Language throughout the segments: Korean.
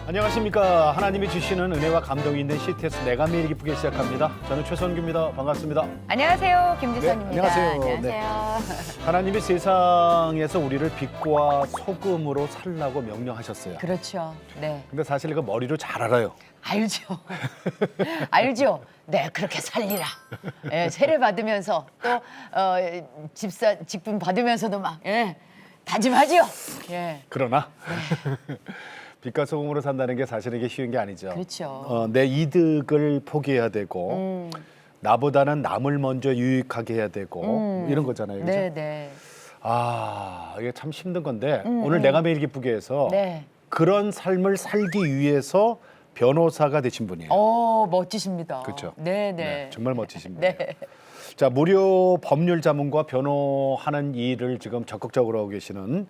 안녕하십니까. 하나님이 주시는 은혜와 감동이 있는 CTS 내가 매일 기쁘게 시작합니다. 저는 최선규입니다. 반갑습니다. 안녕하세요. 김지선입니다. 네, 안녕하세요. 안녕하세요. 하나님이 세상에서 우리를 빛과 소금으로 살라고 명령하셨어요. 그렇죠. 네. 근데 사실 이거 머리로 잘 알아요. 알죠. 알죠. 네, 그렇게 살리라. 예, 세례 받으면서 또 직분 받으면서도 막 다짐하지요. 예. 그러나 빛과 소금으로 산다는 게 사실 이게 쉬운 게 아니죠. 그렇죠. 내 이득을 포기해야 되고 나보다는 남을 먼저 유익하게 해야 되고 이런 거잖아요. 그죠? 네, 네. 아, 이게 참 힘든 건데 오늘 내가 매일 기쁘게 해서 네. 그런 삶을 살기 위해서 변호사가 되신 분이에요. 멋지십니다. 그렇죠. 네, 네. 네, 정말 멋지신 분이에요. 네. 자, 무료 법률 자문과 변호하는 일을 지금 적극적으로 하고 계시는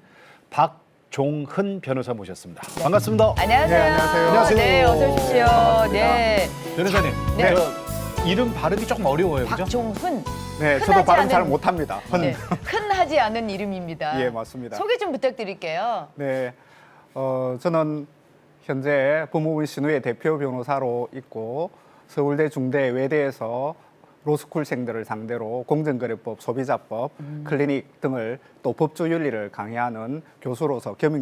박종흔 변호사 모셨습니다. 반갑습니다. 안녕하세요. 네, 안녕하세요. 안녕하세요. 네, 어서 오십시오. 반갑습니다. 네. 변호사님, 네. 저 이름 발음이 조금 어려워요, 그죠? 박종흔. 네, 저도 흔하지 발음 잘 않은- 못합니다. 네. 흔하지 않은 이름입니다. 예, 맞습니다. 소개 좀 부탁드릴게요. 네, 저는 현재 법무부 신우의 대표 변호사로 있고 서울대 중대 외대에서 로스쿨생들을 상대로 공정거래법, 소비자법, 클리닉 등을 또 법조 윤리를 강의하는 교수로서 겸임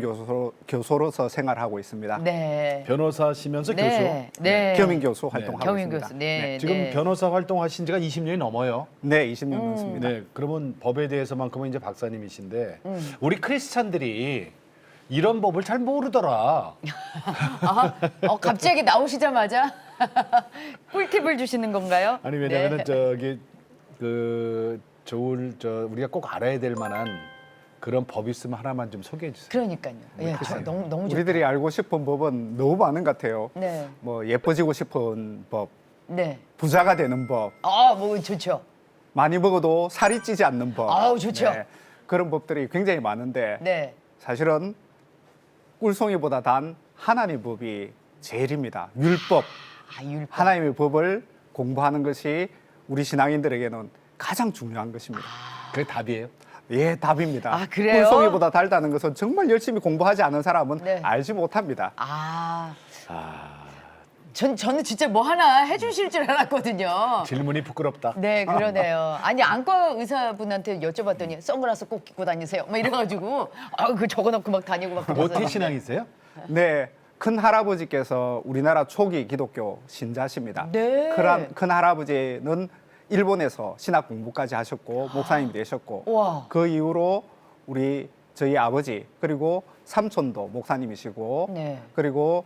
교수로서 생활하고 있습니다. 네. 변호사시면서 네. 교수. 네. 겸임 교수 활동하고 겸임 있습니다. 교수. 네. 지금 네. 변호사 활동하신 지가 20년이 넘어요. 네, 20년 넘습니다. 네, 그러면 법에 대해서만큼은 이제 박사님이신데 우리 크리스찬들이 이런 법을 잘 모르더라. 갑자기 나오시자마자 꿀팁을 주시는 건가요? 아니 왜냐면은 네. 저기 우리가 꼭 알아야 될 만한 그런 법 있으면 하나만 좀 소개해 주세요. 그러니까요. 예, 그렇죠. 너무 좋. 우리들이 알고 싶은 법은 너무 많은 것 같아요. 네. 뭐 예뻐지고 싶은 법, 네. 부자가 되는 법, 뭐 좋죠. 많이 먹어도 살이 찌지 않는 법. 아우, 좋죠. 그런 법들이 굉장히 많은데 네. 사실은 꿀송이보다 단 하나님 법이 제일입니다. 율법, 율법. 하나님의 법을 공부하는 것이 우리 신앙인들에게는 가장 중요한 것입니다. 그게 답이에요. 예, 답입니다. 아, 그래요? 꿀송이보다 달다는 것은 정말 열심히 공부하지 않은 사람은 네. 알지 못합니다. 저는 진짜 뭐 하나 해주실 줄 알았거든요. 질문이 부끄럽다. 네, 그러네요. 아니 안과 의사분한테 여쭤봤더니 선글라스 꼭 끼고 다니세요. 막 이래가지고 그 적어놓고 막 다니고 막. 모태 신앙이세요? 네, 큰 할아버지께서 우리나라 초기 기독교 신자십니다. 네. 큰 할아버지는 일본에서 신학 공부까지 하셨고 목사님이 되셨고 와. 그 이후로 저희 아버지 그리고 삼촌도 목사님이시고 네. 그리고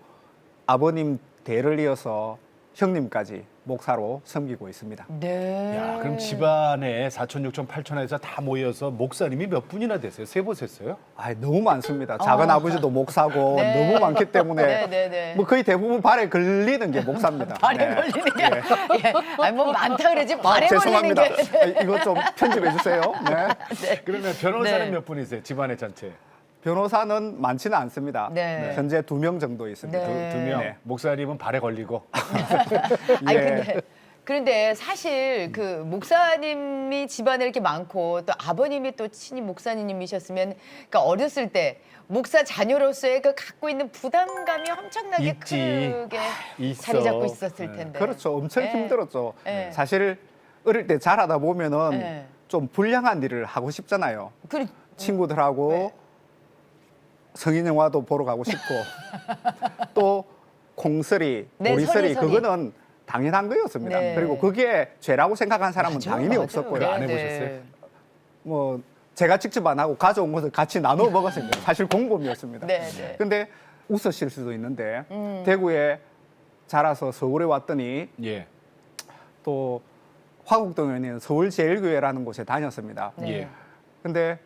아버님 대를 이어서 형님까지 목사로 섬기고 있습니다. 네. 야, 그럼 집안에 4촌, 6촌, 8촌에서 다 모여서 목사님이 몇 분이나 되세요? 세보셨어요? 너무 많습니다. 작은 아버지도 목사고 네. 너무 많기 때문에 네, 네, 네. 뭐 거의 대부분 발에 걸리는 게 목사입니다. 발에 네. 걸리는 게 예. 아니 뭐 많다 그러지 발에 걸리는 죄송합니다. 게. 이거 좀 편집해 주세요. 네. 그러면 변호사는 네. 몇 분이세요? 집안의 전체? 변호사는 많지는 않습니다. 네. 현재 2명 정도 있습니다. 네. 두 명. 네. 목사님은 발에 걸리고. 아니 예. 그런데 사실 그 목사님이 집안에 이렇게 많고 또 아버님이 또 친히 목사님이셨으면 그러니까 어렸을 때 목사 자녀로서의 그 갖고 있는 부담감이 엄청나게 있지. 크게 있어. 자리 잡고 있었을 네. 텐데. 그렇죠. 엄청 네. 힘들었죠. 네. 사실 어릴 때 자라다 보면은 네. 좀 불량한 일을 하고 싶잖아요. 그리 친구들하고 네. 성인 영화도 보러 가고 싶고 또 콩쓰리, 네, 보리쓰리 서리. 그거는 당연한 거였습니다. 네. 그리고 그게 죄라고 생각한 사람은 맞아요, 당연히 맞아요. 없었고요. 네, 안 네. 해보셨어요? 뭐 제가 직접 안 하고 가져온 것을 같이 나눠 먹었습니다. 사실 공범이었습니다. 네, 네. 근데 웃으실 수도 있는데 대구에 자라서 서울에 왔더니 예. 또 화곡동에 있는 서울제일교회라는 곳에 다녔습니다. 네. 예. 근데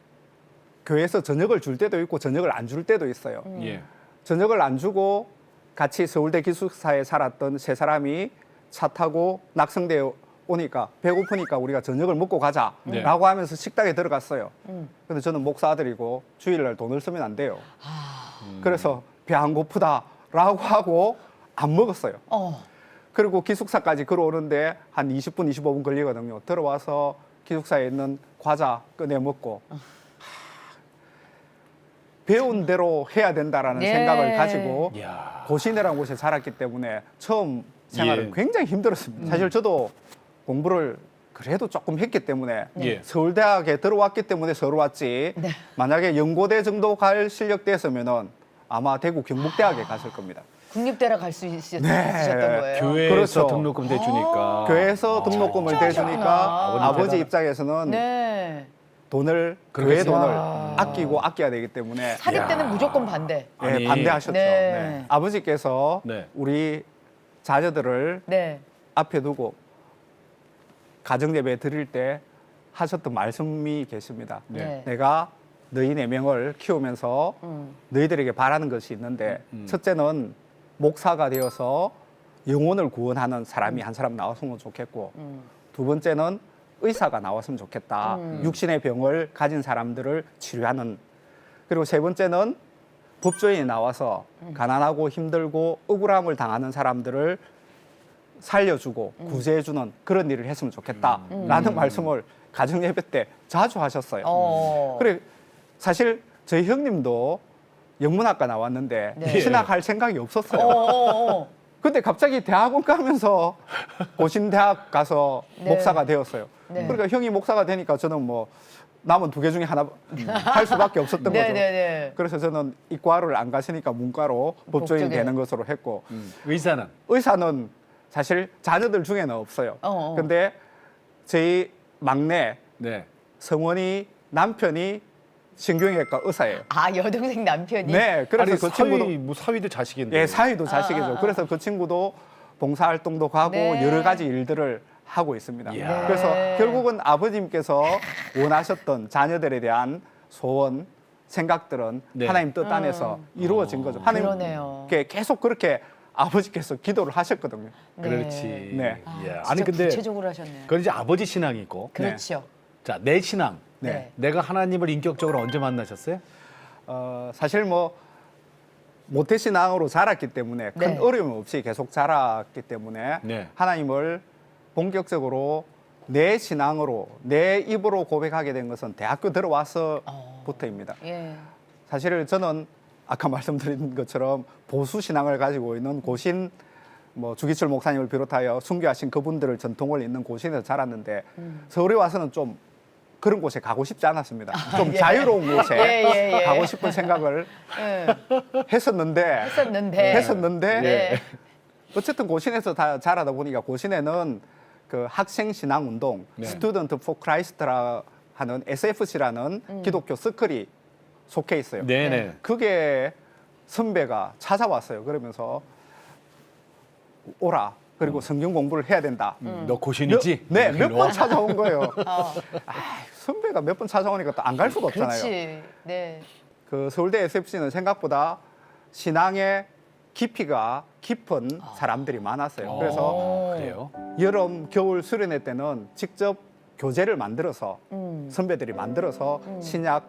교회에서 저녁을 줄 때도 있고 저녁을 안 줄 때도 있어요. 예. 저녁을 안 주고 같이 서울대 기숙사에 살았던 세 사람이 차 타고 낙성대에 오니까 배고프니까 우리가 저녁을 먹고 가자라고 네. 하면서 식당에 들어갔어요. 근데 저는 목사 아들이고 주일날 돈을 쓰면 안 돼요. 그래서 배 안 고프다라고 하고 안 먹었어요. 그리고 기숙사까지 걸어오는데 한 20분, 25분 걸리거든요. 들어와서 기숙사에 있는 과자 꺼내 먹고 배운 대로 해야 된다라는 예. 생각을 가지고 이야. 고신이라는 곳에 자랐기 때문에 처음 생활은 예. 굉장히 힘들었습니다. 사실 저도 공부를 그래도 조금 했기 때문에 예. 서울대학에 들어왔기 때문에 서울 왔지 네. 만약에 연고대 정도 갈 실력 됐으면은 아마 대구 경북대학에 갔을 겁니다. 국립대라 갈 수 있으셨던 네. 거예요. 교회에서 그렇죠. 등록금 대주니까. 교회에서 등록금을 대주니까 아버님 아버지 대단하다. 입장에서는 네. 돈을 교회 그러겠어요. 돈을 아. 아끼고 아껴야 되기 때문에 사립 때는 야. 무조건 반대. 예, 아니. 반대하셨죠. 네. 네. 아버지께서 네. 우리 자녀들을 네. 앞에 두고 가정예배 드릴 때 하셨던 말씀이 계십니다. 네. 내가 너희 네 명을 키우면서 너희들에게 바라는 것이 있는데 첫째는 목사가 되어서 영혼을 구원하는 사람이 한 사람 나왔으면 좋겠고 두 번째는 의사가 나왔으면 좋겠다. 육신의 병을 가진 사람들을 치료하는. 그리고 세 번째는 법조인이 나와서 가난하고 힘들고 억울함을 당하는 사람들을 살려주고 구제해주는 그런 일을 했으면 좋겠다라는 말씀을 가정예배 때 자주 하셨어요. 그래 사실 저희 형님도 영문학과 나왔는데 네. 신학할 생각이 없었어요. 어. 근데 갑자기 대학원 가면서 고신대학 가서 네. 목사가 되었어요. 네. 그러니까 형이 목사가 되니까 저는 뭐 남은 두 개 중에 하나 할 수밖에 없었던 거죠. 네네네. 그래서 저는 이과를 안 가시니까 문과로 법조인이 법조계. 되는 것으로 했고 의사는 의사는 사실 자녀들 중에는 없어요. 근데 저희 막내 네. 성원이 남편이 신경외과 의사예요. 아 여동생 남편이. 네, 그래서 아니, 그 친구도 뭐 사위도 자식인데. 예, 사위도 자식이죠. 그래서 그 친구도 봉사활동도 가고 네. 여러 가지 일들을 하고 있습니다. 이야. 그래서 네. 결국은 아버님께서 원하셨던 자녀들에 대한 소원, 생각들은 네. 하나님 뜻 안에서 이루어진 거죠. 그러네요. 하나님께 계속 그렇게 아버지께서 기도를 하셨거든요. 네. 그렇지. 네. 아, 이야. 진짜 아니 근데 구체적으로 하셨네. 그건 이제 아버지 신앙이 있고. 그렇죠. 자, 내 신앙. 네. 내가 하나님을 인격적으로 언제 만나셨어요? 사실 뭐 모태신앙으로 자랐기 때문에 큰 네. 어려움 없이 계속 자랐기 때문에 네. 하나님을 본격적으로 내 신앙으로 내 입으로 고백하게 된 것은 대학교 들어와서부터입니다. 예. 사실 저는 아까 말씀드린 것처럼 보수 신앙을 가지고 있는 고신 뭐 주기철 목사님을 비롯하여 순교하신 그분들을 전통을 잇는 고신에서 자랐는데 서울에 와서는 좀 그런 곳에 가고 싶지 않았습니다. 좀 예. 자유로운 곳에 예. 가고 싶은 생각을 예. 했었는데 했었는데. 네. 어쨌든 고신에서 다 자라다 보니까 고신에는 그 학생 신앙 운동 네. 스튜던트 포 크라이스트라 하는 SFC라는 기독교 서클이 속해 있어요. 네네. 그게 선배가 찾아왔어요. 그러면서 오라. 그리고 성경 공부를 해야 된다. 너 고신이지? 네, 몇 일로 번 와. 찾아온 거예요. 선배가 몇 번 찾아오니까 또 안 갈 수가 없잖아요. 그렇지. 네. 그 서울대 SFC는 생각보다 신앙의 깊이가 깊은 사람들이 많았어요. 그래서 그래요? 여름, 겨울 수련회 때는 직접 교재를 만들어서 선배들이 만들어서 신약,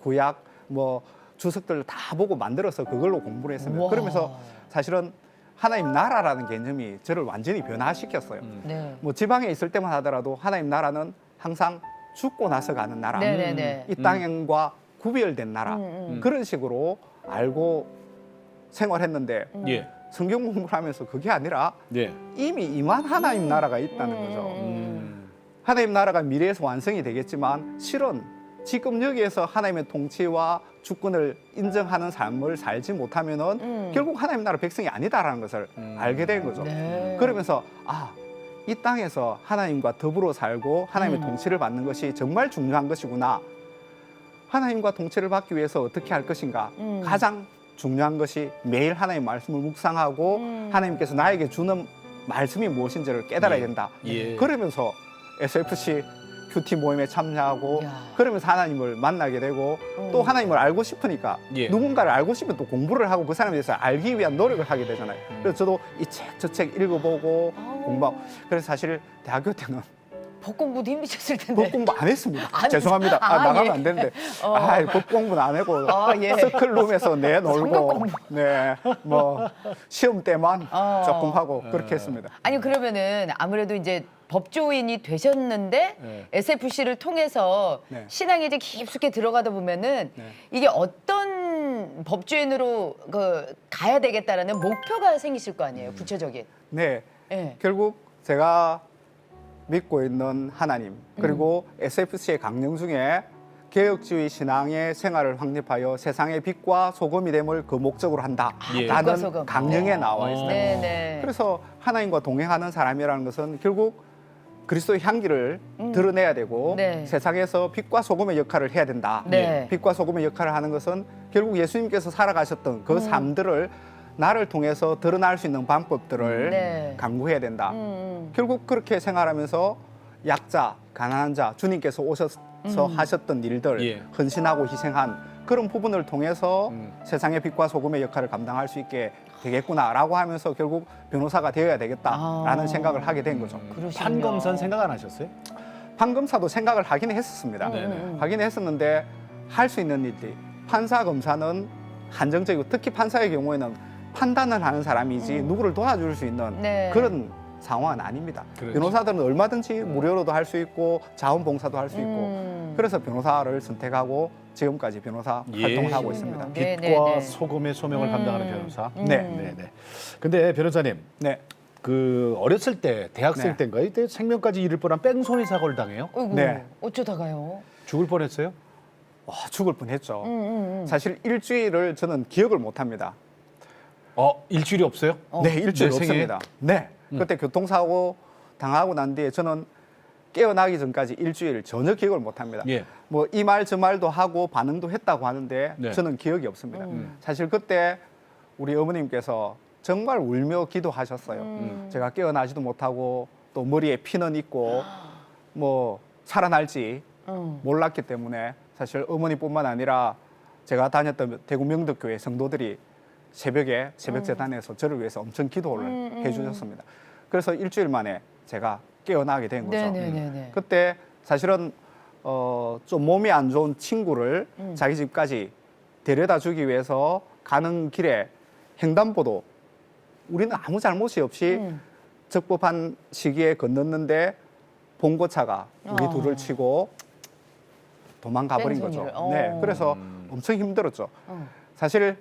구약, 뭐 주석들 다 보고 만들어서 그걸로 공부를 했습니다. 우와. 그러면서 사실은 하나님 나라라는 개념이 저를 완전히 변화시켰어요. 네. 뭐 지방에 있을 때만 하더라도 하나님 나라는 항상 죽고 나서 가는 나라, 네네네. 이 땅과 구별된 나라 그런 식으로 알고 생활했는데 예. 성경 공부를 하면서 그게 아니라 네. 이미 임한 하나님 나라가 있다는 거죠. 하나님 나라가 미래에서 완성이 되겠지만 실은 지금 여기에서 하나님의 통치와 주권을 인정하는 삶을 살지 못하면은 결국 하나님 나라 백성이 아니다라는 것을 알게 된 거죠. 네. 그러면서 이 땅에서 하나님과 더불어 살고 하나님의 통치를 받는 것이 정말 중요한 것이구나. 하나님과 통치를 받기 위해서 어떻게 할 것인가. 가장 중요한 것이 매일 하나님의 말씀을 묵상하고 하나님께서 나에게 주는 말씀이 무엇인지를 깨달아야 된다. 예. 그러면서 SFC 큐티 모임에 참여하고 야. 그러면서 하나님을 만나게 되고 또 하나님을 알고 싶으니까 예. 누군가를 알고 싶으면 또 공부를 하고 그 사람에 대해서 알기 위한 노력을 하게 되잖아요. 그래서 저도 이 책 저 책 읽어보고 공부하고 그래서 사실 대학교 때는 법 공부도 힘드셨을 텐데. 법 공부 안 했습니다. 안 죄송합니다. 나가면 예. 안 되는데 법 공부는 안 하고 예. 서클룸에서 성경 내놀고 공부. 네, 뭐 시험 때만 조금 하고 어. 그렇게 했습니다. 아니 그러면은 아무래도 이제 법조인이 되셨는데 네. SFC를 통해서 네. 신앙에 이제 깊숙이 들어가다 보면은 네. 이게 어떤 훌륭한 법조인으로 가야 되겠다라는 목표가 생기실 거 아니에요, 구체적인. 네, 예. 결국 제가 믿고 있는 하나님 그리고 SFC의 강령 중에 개혁주의 신앙의 생활을 확립하여 세상의 빛과 소금이 됨을 그 목적으로 빛과 한다라는 소금. 강령에 나와 있어요. 네네. 그래서 하나님과 동행하는 사람이라는 것은 결국 그리스도의 향기를 드러내야 되고 네. 세상에서 빛과 소금의 역할을 해야 된다. 네. 빛과 소금의 역할을 하는 것은 결국 예수님께서 살아가셨던 그 삶들을 나를 통해서 드러날 수 있는 방법들을 네. 강구해야 된다. 결국 그렇게 생활하면서 약자, 가난한 자, 주님께서 오셔서 하셨던 일들, 예. 헌신하고 희생한 그런 부분을 통해서 세상의 빛과 소금의 역할을 감당할 수 있게 되겠구나라고 하면서 결국 변호사가 되어야 되겠다라는 생각을 하게 된 거죠. 그러시군요. 판검사는 생각 안 하셨어요? 판검사도 생각을 하긴 했었습니다. 하긴 했었는데 할 수 있는 일들이 판사, 검사는 한정적이고 특히 판사의 경우에는 판단을 하는 사람이지 누구를 도와줄 수 있는 네. 그런 상황은 아닙니다. 그렇죠. 변호사들은 얼마든지 무료로도 할 수 있고 자원봉사도 할 수 있고 그래서 변호사를 선택하고 지금까지 변호사 예. 활동을 하고 있습니다. 네, 빛과 네, 네. 소금의 소명을 감당하는 변호사. 네. 네, 네. 근데 변호사님, 네. 그 어렸을 때 대학생 네. 때인가요? 이때 생명까지 잃을 뻔한 뺑소니 사고를 당해요. 어이구, 네. 어쩌다가요? 죽을 뻔했어요. 와, 죽을 뻔했죠. 사실 일주일을 저는 기억을 못합니다. 일주일이 없어요? 네, 일주일 내 생에? 없습니다. 네, 그때 교통사고 당하고 난 뒤에 저는 깨어나기 전까지 일주일 전혀 기억을 못합니다. 예. 뭐 이 말 저 말도 하고 반응도 했다고 하는데 네. 저는 기억이 없습니다. 사실 그때 우리 어머님께서 정말 울며 기도하셨어요. 제가 깨어나지도 못하고 또 머리에 피는 있고 뭐 살아날지 몰랐기 때문에 사실 어머니뿐만 아니라 제가 다녔던 대구 명덕교회 성도들이 새벽에 새벽 재단에서 저를 위해서 엄청 기도를 해주셨습니다. 그래서 일주일 만에 제가 깨어나게 된 거죠. 네네네네. 그때 사실은 좀 몸이 안 좋은 친구를 자기 집까지 데려다 주기 위해서 가는 길에 횡단보도 우리는 아무 잘못이 없이 적법한 시기에 건넜는데 봉고차가 우리 둘을 치고 도망가 버린 거죠. 뺑소니를. 네, 그래서 엄청 힘들었죠. 사실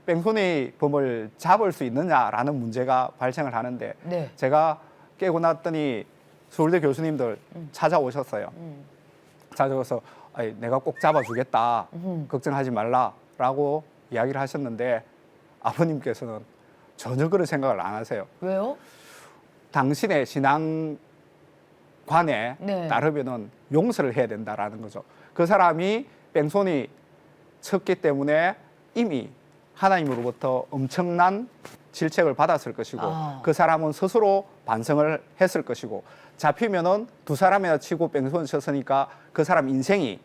뺑소니 범을 잡을 수 있느냐라는 문제가 발생을 하는데 네. 제가 깨고 났더니 서울대 교수님들 찾아오셨어요. 찾아와서 아니, 내가 꼭 잡아주겠다. 걱정하지 말라라고 이야기를 하셨는데 아버님께서는 전혀 그런 생각을 안 하세요. 왜요? 당신의 신앙관에 네. 따르면은 용서를 해야 된다라는 거죠. 그 사람이 뺑소니 쳤기 때문에 이미 하나님으로부터 엄청난 질책을 받았을 것이고 그 사람은 스스로 반성을 했을 것이고 잡히면은 두 사람이나 치고 뺑소니 쳤으니까 그 사람 인생이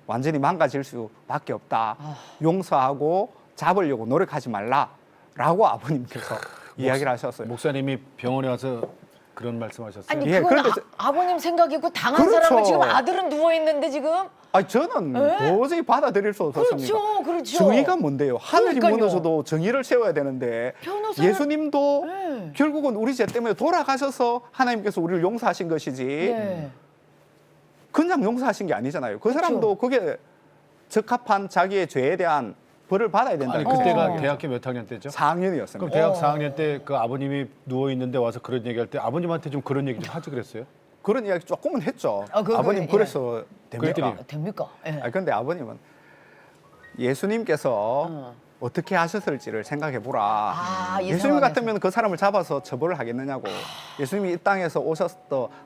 완전히 망가질 수밖에 없다. 용서하고 잡으려고 노력하지 말라라고 아버님께서 이야기를 하셨어요. 목사님이 병원에 와서 그런 말씀하셨어요. 아니 예, 그건 그런데 아버님 생각이고 당한 그렇죠. 사람은 지금 아들은 누워 있는데 지금. 아니 저는 도저히 받아들일 수 없었습니다. 그렇죠, 그렇죠. 정의가 뭔데요? 하늘이 그러니까요. 무너져도 정의를 세워야 되는데 변호사는- 예수님도 네. 결국은 우리 죄 때문에 돌아가셔서 하나님께서 우리를 용서하신 것이지 네. 그냥 용서하신 게 아니잖아요. 그 사람도 그게 적합한 자기의 죄에 대한 벌을 받아야 아니 된다는 그때가 생각이에요. 대학교 몇 학년 때죠? 4학년이었습니다. 그럼 대학 4학년 때 그 아버님이 누워 있는데 와서 그런 얘기할 때 아버님한테 좀 그런 얘기 좀 하지 그랬어요? 그런 이야기 조금은 했죠. 아, 아버님 예. 그래서 됩니까? 그랬더니 됩니까? 예. 아 근데 아버님은 예수님께서 어떻게 하셨을지를 생각해 보라. 아, 이 예수님 상황에서. 같으면 그 사람을 잡아서 처벌을 하겠느냐고. 예수님이 이 땅에서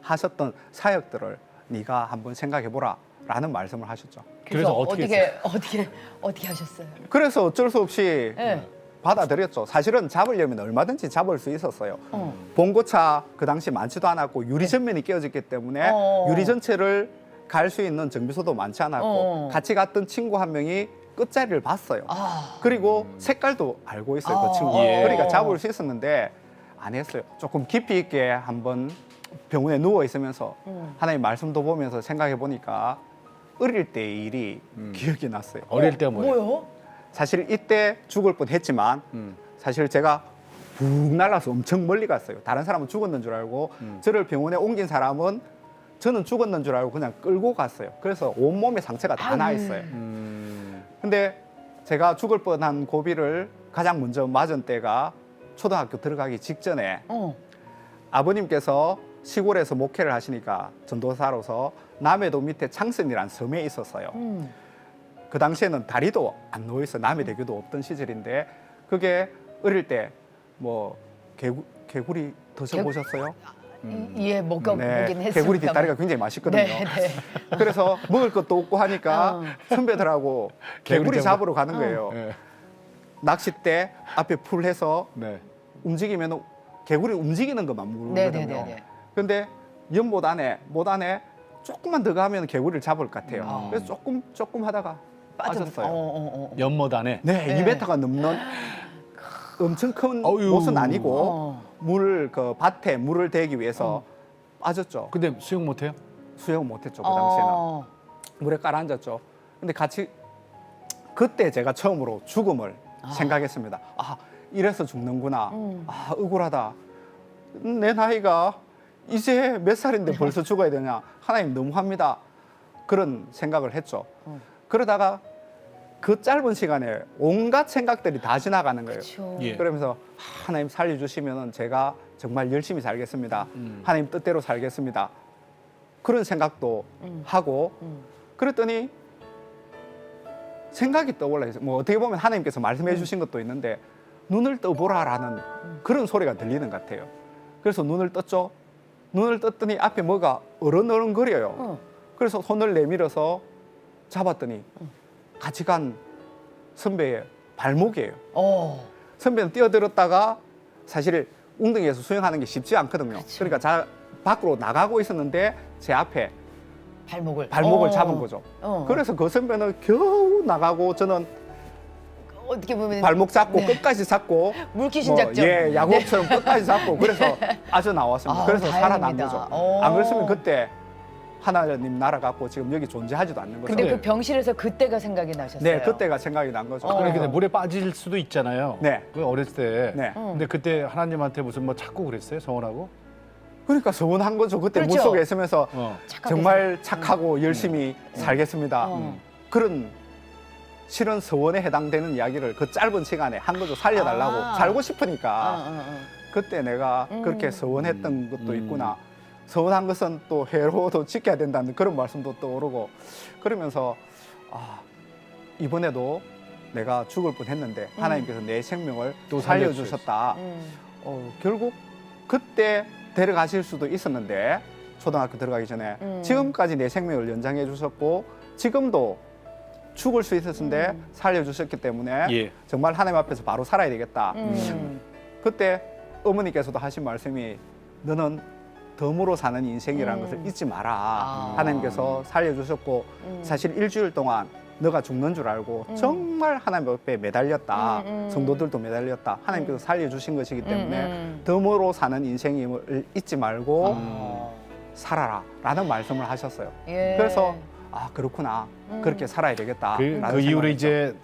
하셨던 사역들을 네가 한번 생각해 보라라는 말씀을 하셨죠. 그래서 어떻게 어떻게 하셨어요? 그래서 어쩔 수 없이 예. 받아들였죠. 사실은 잡으려면 얼마든지 잡을 수 있었어요. 봉고차 그 당시 많지도 않았고 유리 전면이 깨어졌기 때문에 유리 전체를 갈 수 있는 정비소도 많지 않았고 같이 갔던 친구 한 명이 끝자리를 봤어요. 그리고 색깔도 알고 있어요. 그 친구. 예. 그러니까 잡을 수 있었는데 안 했어요. 조금 깊이 있게 한번 병원에 누워 있으면서 하나님 말씀도 보면서 생각해 보니까 어릴 때의 일이 기억이 났어요. 어릴 때 뭐예요? 뭐요? 사실 이때 죽을 뻔했지만 사실 제가 푹 날라서 엄청 멀리 갔어요. 다른 사람은 죽었는 줄 알고 저를 병원에 옮긴 사람은 저는 죽었는 줄 알고 그냥 끌고 갔어요. 그래서 온몸에 상처가 다 나 있어요. 근데 제가 죽을 뻔한 고비를 가장 먼저 맞은 때가 초등학교 들어가기 직전에 어. 아버님께서 시골에서 목회를 하시니까 전도사로서 남해도 밑에 창선이라는 섬에 있었어요. 그 당시에는 다리도 안 놓여 있어 남해대교도 없던 시절인데 그게 어릴 때 뭐 개구리 드셔보셨어요? 예, 먹긴 했습니다. 개구리 뒷다리가 굉장히 맛있거든요. 네, 네. 그래서 먹을 것도 없고 하니까 선배들하고 개구리 개구리 잡으러 가는 거예요. 네. 낚싯대 앞에 풀 해서 네. 움직이면 개구리 움직이는 것만 네, 물거든요. 네, 네, 네. 근데 연못 안에 조금만 더 가면 개구리를 잡을 것 같아요. 그래서 조금 하다가 빠졌어요. 연못 안에. 네, 네. 2m가 넘는 엄청 큰 어휴. 못은 아니고 어. 그 밭에 물을 대기 위해서 빠졌죠. 근데 수영 못해요? 수영을 못했죠 그 당시에는. 어. 물에 깔아앉았죠. 근데 그때 제가 처음으로 죽음을 생각했습니다. 아, 이래서 죽는구나. 아, 억울하다. 내 나이가 이제 몇 살인데 벌써 죽어야 되냐. 하나님 너무합니다. 그런 생각을 했죠. 그러다가 그 짧은 시간에 온갖 생각들이 다 지나가는 거예요. 그렇죠. 예. 그러면서 하나님 살려주시면 제가 정말 열심히 살겠습니다. 하나님 뜻대로 살겠습니다. 그런 생각도 하고 그랬더니 생각이 떠올라요. 뭐 어떻게 보면 하나님께서 말씀해 주신 것도 있는데 눈을 떠보라라는 그런 소리가 들리는 것 같아요. 그래서 눈을 떴죠. 눈을 떴더니 앞에 뭐가 어른어른거려요. 그래서 손을 내밀어서 잡았더니 같이 간 선배의 발목이에요. 어. 선배는 뛰어들었다가 사실 웅덩이에서 수영하는 게 쉽지 않거든요. 그러니까 밖으로 나가고 있었는데 제 앞에 발목을 잡은 거죠. 그래서 그 선배는 겨우 나가고 저는 어떻게 보면 발목 잡고 네. 끝까지 잡고 물귀신 작전. 예, 야구처럼 끝까지 잡고 그래서 아주 나왔습니다. 아우, 그래서 살아난 다행입니다. 거죠. 안 그랬으면 그때 하나님 나라 갖고 지금 여기 존재하지도 않는 거죠. 근데 그 병실에서 그때가 생각이 나셨어요. 네, 그때가 생각이 난 거죠. 그래 근데 물에 빠질 수도 있잖아요. 네. 그 어렸을 때. 네. 근데 그때 하나님한테 무슨 뭐 찾고 그랬어요? 소원하고? 그러니까 서운한 거죠. 그때 그렇죠. 물속에 있으면서 착하게 정말 착하고 열심히 살겠습니다. 그런 실은 서원에 해당되는 이야기를 그 짧은 시간에 한 거죠. 살려달라고. 아. 살고 싶으니까. 어. 그때 내가 그렇게 서원했던 것도 있구나. 서원한 것은 또 해로도 지켜야 된다는 그런 말씀도 떠오르고 그러면서 이번에도 내가 죽을 뻔했는데 하나님께서 내 생명을 또 살려주셨다. 결국 그때 데려가실 수도 있었는데 초등학교 들어가기 전에 지금까지 내 생명을 연장해 주셨고 지금도 죽을 수 있었는데 살려주셨기 때문에 예. 정말 하나님 앞에서 바로 살아야 되겠다. 그때 어머니께서도 하신 말씀이 너는 덤으로 사는 인생이라는 것을 잊지 마라. 하나님께서 살려주셨고 사실 일주일 동안 너가 죽는 줄 알고 정말 하나님 앞에 매달렸다. 성도들도 매달렸다. 하나님께서 살려주신 것이기 때문에 덤으로 사는 인생임을 잊지 말고 살아라 라는 말씀을 하셨어요. 예. 그래서 그렇구나. 그렇게 살아야 되겠다. 그 라는 이후로 생각을 이제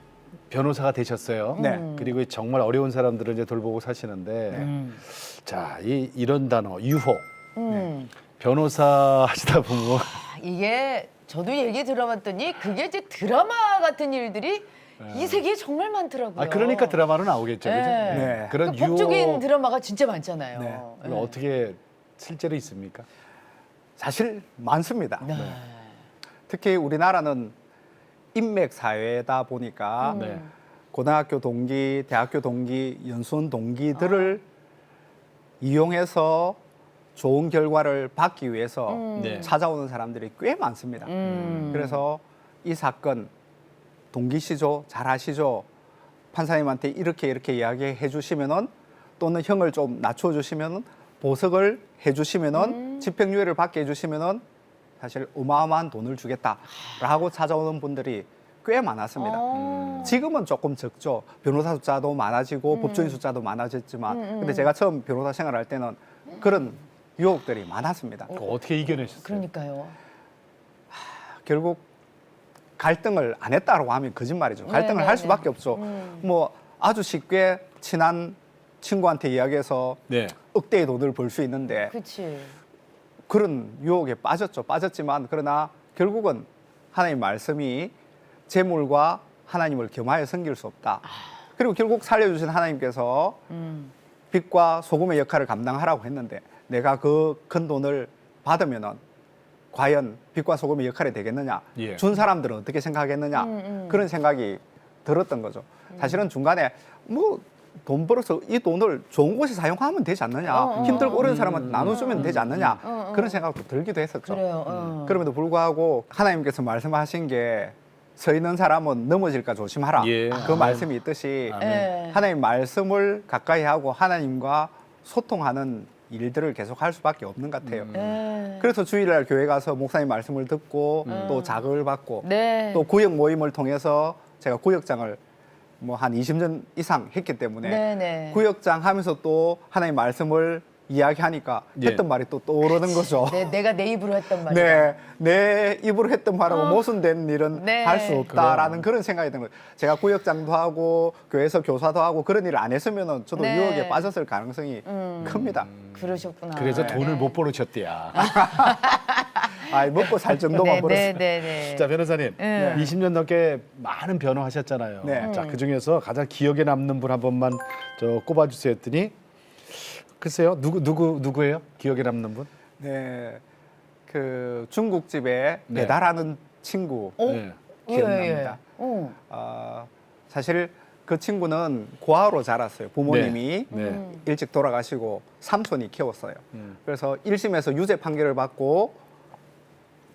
변호사가 되셨어요. 네. 그리고 정말 어려운 사람들을 이제 돌보고 사시는데 자, 이런 단어 유호. 변호사 하시다 보면 이게 저도 얘기 들어봤더니 그게 이제 드라마 같은 일들이 이 세계에 정말 많더라고요. 그러니까 드라마로 나오겠죠. 그죠? 네. 네. 그런 그 법적인 유호 드라마가 진짜 많잖아요. 네. 이거 어떻게 실제로 있습니까? 사실 많습니다. 네. 특히 우리나라는 인맥 사회다 보니까 네. 고등학교 동기, 대학교 동기, 연수원 동기들을 이용해서 좋은 결과를 받기 위해서 네. 찾아오는 사람들이 꽤 많습니다. 그래서 이 사건 동기시죠, 잘 아시죠? 판사님한테 이렇게 이야기해 주시면은 또는 형을 좀 낮춰 주시면은 보석을 해 주시면은 집행유예를 받게 해 주시면은 사실 어마어마한 돈을 주겠다라고 찾아오는 분들이 꽤 많았습니다. 지금은 조금 적죠. 변호사 숫자도 많아지고 법조인 숫자도 많아졌지만 근데 제가 처음 변호사 생활할 때는 그런 유혹들이 많았습니다. 그거 어떻게 이겨내셨어요? 그러니까요. 결국 갈등을 안 했다고 하면 거짓말이죠. 갈등을 네, 할 네, 수밖에 없죠. 뭐 아주 쉽게 친한 친구한테 이야기해서 네. 억대의 돈을 벌 수 있는데 그렇지. 그런 유혹에 빠졌죠. 빠졌지만 그러나 결국은 하나님 말씀이 재물과 하나님을 겸하여 섬길 수 없다. 그리고 결국 살려주신 하나님께서 빛과 소금의 역할을 감당하라고 했는데 내가 그 큰 돈을 받으면은 과연 빛과 소금의 역할이 되겠느냐? 예. 준 사람들은 어떻게 생각했느냐? 그런 생각이 들었던 거죠. 사실은 중간에 뭐 돈 벌어서 이 돈을 좋은 곳에 사용하면 되지 않느냐? 힘들고 어려운 사람한테 나눠주면 되지 않느냐? 그런 생각도 들기도 했었죠. 그래요. 그럼에도 불구하고 하나님께서 말씀하신 게 서 있는 사람은 넘어질까 조심하라. 예. 그 말씀이 있듯이 예. 하나님 말씀을 가까이 하고 하나님과 소통하는 일들을 계속 할 수밖에 없는 것 같아요. 예. 그래서 주일날 교회 가서 목사님 말씀을 듣고 또 자극을 받고 네. 또 구역 모임을 통해서 제가 구역장을 뭐 한 20년 이상 했기 때문에 네네. 구역장 하면서 또 하나님 말씀을 이야기하니까 예. 했던 말이 또 떠오르는 거죠. 내가 내 입으로 했던 말이야. 네, 내 입으로 했던 말하고 모순된 일은 네. 할 수 없다라는 그런 생각이 드는 거예요. 제가 구역장도 하고 교회에서 교사도 하고 그런 일을 안 했으면 저도 네. 유혹에 빠졌을 가능성이 큽니다. 그러셨구나. 그래서 네. 돈을 못 벌으셨대야. 먹고 살 정도만 벌었어요. 네. 자, 변호사님. 네. 20년 넘게 많은 변호하셨잖아요. 네. 자, 그중에서 가장 기억에 남는 분 한 번만 꼽아주세요 했더니 글쎄요. 누구예요? 기억에 남는 분? 네, 그 중국집에 네. 배달하는 친구 네. 기억납니다. 사실 그 친구는 고아로 자랐어요. 부모님이 네. 일찍 돌아가시고 삼촌이 키웠어요. 그래서 1심에서 유죄 판결을 받고